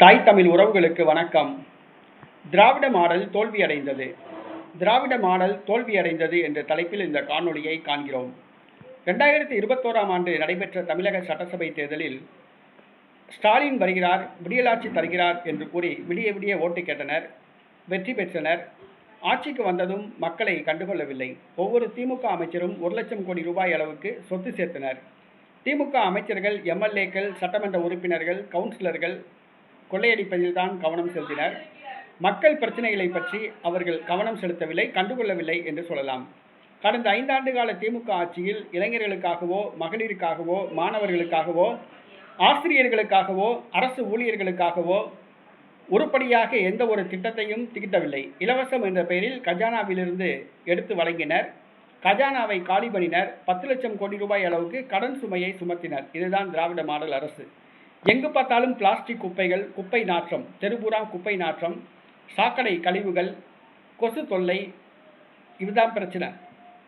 தாய் தமிழ் உறவுகளுக்கு வணக்கம். திராவிட மாடல் தோல்வியடைந்தது. திராவிட மாடல் தோல்வியடைந்தது என்ற தலைப்பில் இந்த காணொளியை காண்கிறோம். 2021ஆம் ஆண்டு நடைபெற்ற தமிழக சட்டசபை தேர்தலில் ஸ்டாலின் வருகிறார், விடியலாட்சி தருகிறார் என்று கூறி விடிய விடிய ஓட்டு கேட்டனர், வெற்றி பெற்றனர். ஆட்சிக்கு வந்ததும் மக்களை கண்டுகொள்ளவில்லை. ஒவ்வொரு திமுக அமைச்சரும் 1 லட்சம் கோடி ரூபாய் அளவுக்கு சொத்து சேர்த்தனர். திமுக அமைச்சர்கள், எம்எல்ஏக்கள், சட்டமன்ற உறுப்பினர்கள், கவுன்சிலர்கள் கொள்ளையடிப்பதில் தான் கவனம் செலுத்தினர். மக்கள் பிரச்சனைகளை பற்றி அவர்கள் கவனம் செலுத்தவில்லை, கண்டுகொள்ளவில்லை என்று சொல்லலாம். கடந்த 5 ஆண்டு கால திமுக ஆட்சியில் இளைஞர்களுக்காகவோ, மகளிருக்காகவோ, மாணவர்களுக்காகவோ, ஆசிரியர்களுக்காகவோ, அரசு ஊழியர்களுக்காகவோ உருப்படியாக எந்த ஒரு திட்டத்தையும் தீட்டவில்லை. இலவசம் என்ற பெயரில் கஜானாவிலிருந்து எடுத்து வழங்கினர். கஜானாவை காலி பண்ணினர். 10 லட்சம் கோடி ரூபாய் அளவுக்கு கடன் சுமையை சுமத்தினர். இதுதான் திராவிட மாடல் அரசு. எங்கு பார்த்தாலும் பிளாஸ்டிக் குப்பைகள், குப்பை நாற்றம், தெருபுறா குப்பை நாற்றம், சாக்கடை கழிவுகள், கொசு தொல்லை, இதுதான் பிரச்சனை.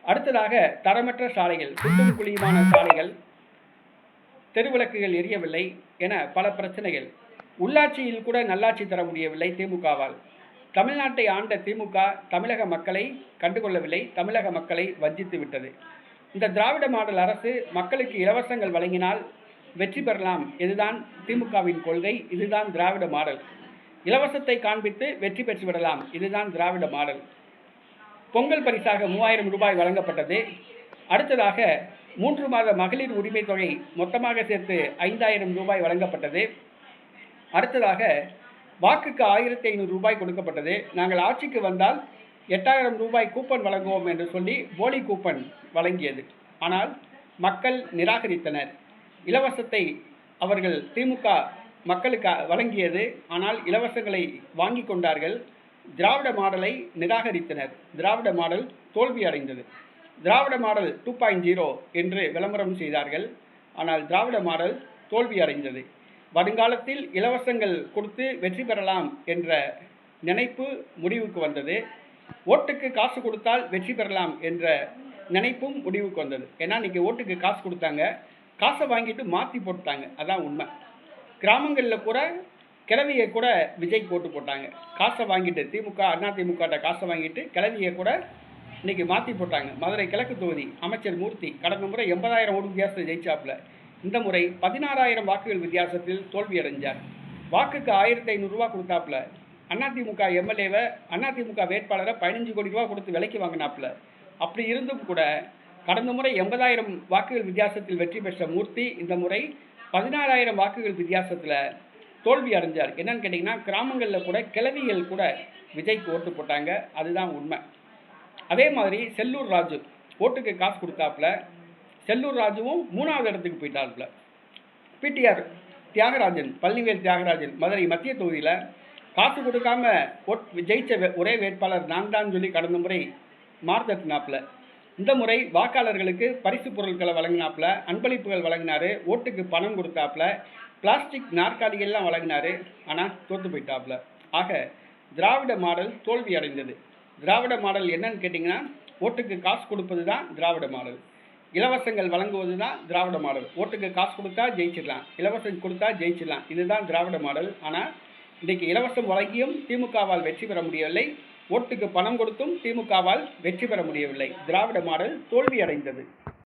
அடுத்ததாக தரமற்ற சாலைகள், குண்டும் குழியுமான சாலைகள், தெருவிளக்குகள் எரியவில்லை என பல பிரச்சனைகள். உள்ளாட்சியில் கூட நல்லாட்சி தர முடியவில்லை திமுகவால். தமிழ்நாட்டை ஆண்ட திமுக தமிழக மக்களை கண்டுகொள்ளவில்லை, தமிழக மக்களை வஞ்சித்து விட்டது. இந்த திராவிட மாடல் அரசு மக்களுக்கு இலவசங்கள் வழங்கினால் வெற்றி பெறலாம், இதுதான் திமுகவின் கொள்கை, இதுதான் திராவிட மாடல். இலவசத்தை காண்பித்து வெற்றி பெற்று விடலாம், இதுதான் திராவிட மாடல். பொங்கல் பரிசாக 3000 ரூபாய் வழங்கப்பட்டது. அடுத்ததாக 3 மாத மகளிர் உரிமை தொகை மொத்தமாக சேர்த்து 5000 ரூபாய் வழங்கப்பட்டது. அடுத்ததாக வாக்குக்கு 1500 ரூபாய் கொடுக்கப்பட்டது. நாங்கள் ஆட்சிக்கு வந்தால் 8000 ரூபாய் கூப்பன் வழங்குவோம் என்று சொல்லி போலி கூப்பன் வழங்கியது. ஆனால் மக்கள் நிராகரித்தனர். இலவசத்தை அவர்கள் திமுக மக்களுக்கு வழங்கியது, ஆனால் இலவசங்களை வாங்கி கொண்டார்கள். திராவிட மாடலை நிராகரித்தனர். திராவிட மாடல் தோல்வி அடைந்தது. திராவிட மாடல் 2.0 என்று விளம்பரம் செய்தார்கள், ஆனால் திராவிட மாடல் தோல்வி அடைந்தது. வருங்காலத்தில் இலவசங்கள் கொடுத்து வெற்றி பெறலாம் என்ற நினைப்பு முடிவுக்கு வந்தது. ஓட்டுக்கு காசு கொடுத்தால் வெற்றி பெறலாம் என்ற நினைப்பும் முடிவுக்கு வந்தது. ஏன்னா இன்றைக்கி ஓட்டுக்கு காசு கொடுத்தாங்க, காசை வாங்கிட்டு மாற்றி போட்டாங்க, அதான் உண்மை. கிராமங்களில் கூட கிளவியை கூட விஜய்க்கு ஓட்டு போட்டாங்க. காசை வாங்கிட்டு திமுக, அதிமுக காசை வாங்கிட்டு கிளவியை கூட இன்றைக்கி மாற்றி போட்டாங்க. மதுரை கிழக்கு தொகுதி அமைச்சர் மூர்த்தி கடந்த முறை 80,000 ஓட்டு வித்தியாசத்தில் ஜெயிச்சாப்புல. இந்த முறை 16,000 வாக்குகள் வித்தியாசத்தில் தோல்வி அடைஞ்சார். வாக்குக்கு 1500 ரூபா கொடுத்தாப்புல. அதிமுக எம்எல்ஏவை, அதிமுக வேட்பாளரை 15 கோடி ரூபா கொடுத்து விலைக்கு வாங்கினாப்புல. அப்படி இருந்தும் கூட கடந்த முறை 80,000 வாக்குகள் வித்தியாசத்தில் வெற்றி பெற்ற மூர்த்தி இந்த முறை 16,000 வாக்குகள் வித்தியாசத்தில் தோல்வி அடைஞ்சார். என்னன்னு கேட்டிங்கன்னா, கிராமங்களில் கூட கிளவிகள் கூட விஜய்க்கு ஓட்டு போட்டாங்க, அதுதான் உண்மை. அதே மாதிரி செல்லூர் ராஜு ஓட்டுக்கு காசு கொடுத்தாப்புல. செல்லூர் ராஜுவும் 3வது இடத்துக்கு போயிட்டாப்புல. பிடிஆர் தியாகராஜன், பழனிவேல் தியாகராஜன் மதுரை மத்திய தொகுதியில் காசு கொடுக்காம ஜெயிச்ச ஒரே வேட்பாளர் நான் தான் சொல்லி கடந்த முறை மார்த்தட்டினாப்புல. இந்த முறை வாக்காளர்களுக்கு பரிசு பொருட்களை வழங்கினாப்புல, அன்பளிப்புகள் வழங்கினாரு, ஓட்டுக்கு பணம் கொடுத்தாப்புல, பிளாஸ்டிக் நாற்காலிகள்லாம் வழங்கினாரு, ஆனால் தோற்று போயிட்டாப்புல. ஆக திராவிட மாடல் தோல்வி அடைந்தது. திராவிட மாடல் என்னன்னு கேட்டிங்கன்னா, ஓட்டுக்கு காசு கொடுப்பது தான் திராவிட மாடல், இலவசங்கள் வழங்குவது தான் திராவிட மாடல். ஓட்டுக்கு காசு கொடுத்தா ஜெயிச்சிடலாம், இலவசம் கொடுத்தா ஜெயிச்சிடலாம், இதுதான் திராவிட மாடல். ஆனால் இன்றைக்கி இலவசம் வழங்கியும் திமுகவால் வெற்றி பெற முடியவில்லை, ஓட்டுக்கு பணம் கொடுத்தும் திமுகவால் வெற்றி பெற முடியவில்லை. திராவிட மாடல் தோல்வி அடைந்தது.